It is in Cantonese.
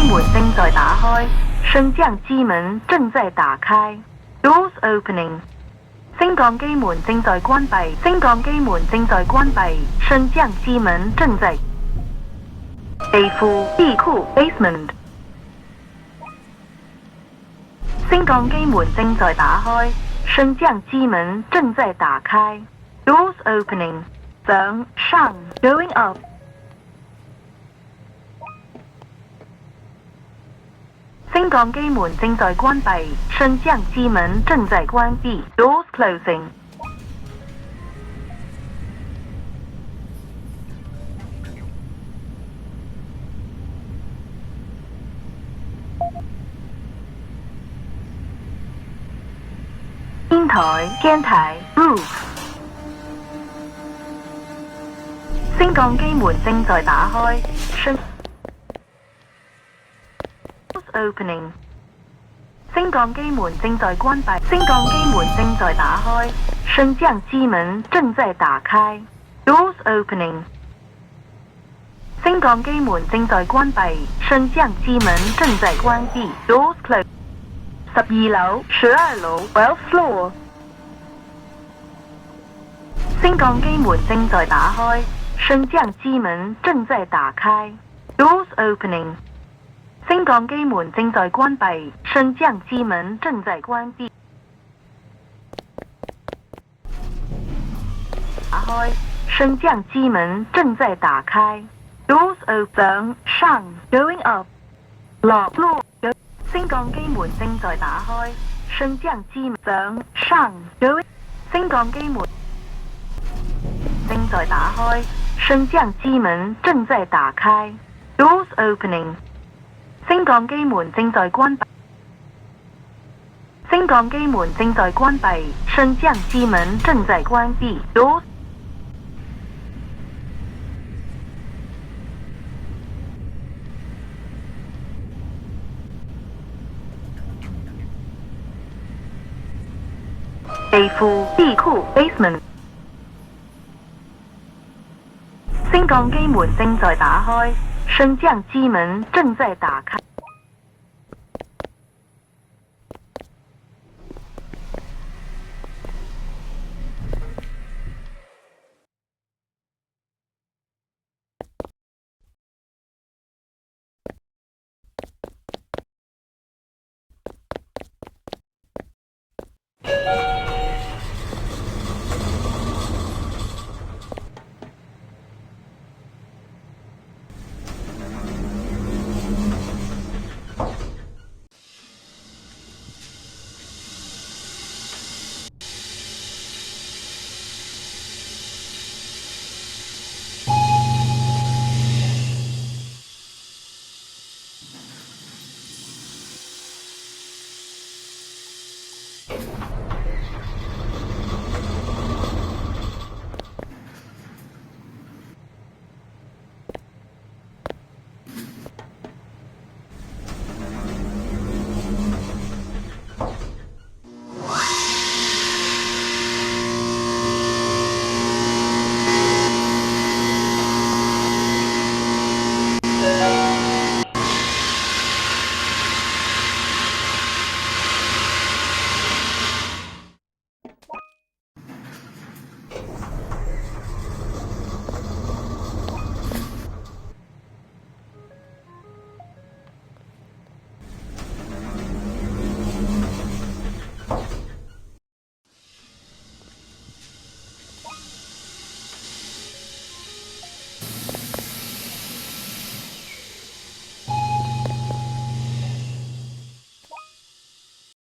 门正在打开，升降机门正在打开。Doors opening。升降机门正在关闭，升降机门正在关闭，升降机门正在。地库地库 basement。升降机门正在打开，升降机门正在打开。Doors opening。上 going up。升降机门正在关闭，升降机门正在关闭。Doors closing。天台 roof。升降机门正在打开，opening。升降机门正在关闭，升降机门正在打开，升降机门正在打开。Doors opening。升降机门正在关闭，升降机门正在关闭。Doors closed。12楼，12楼 ，12th floor。升降机门正在打开，升降机门正在打开。Doors opening。升降机门正在关闭，升降机门正在关闭。打开，升降机门正在打开。Doors open。上 going up。落 升降机门正在打开，升降机门上 going。升降机门正在打开，升降机门正在打开。Doors opening。升降机门正在关闭，升降机门正在关闭，升降机门正在关闭。Doors。地库 basement。升降机门正在打开，升降机门正在打开。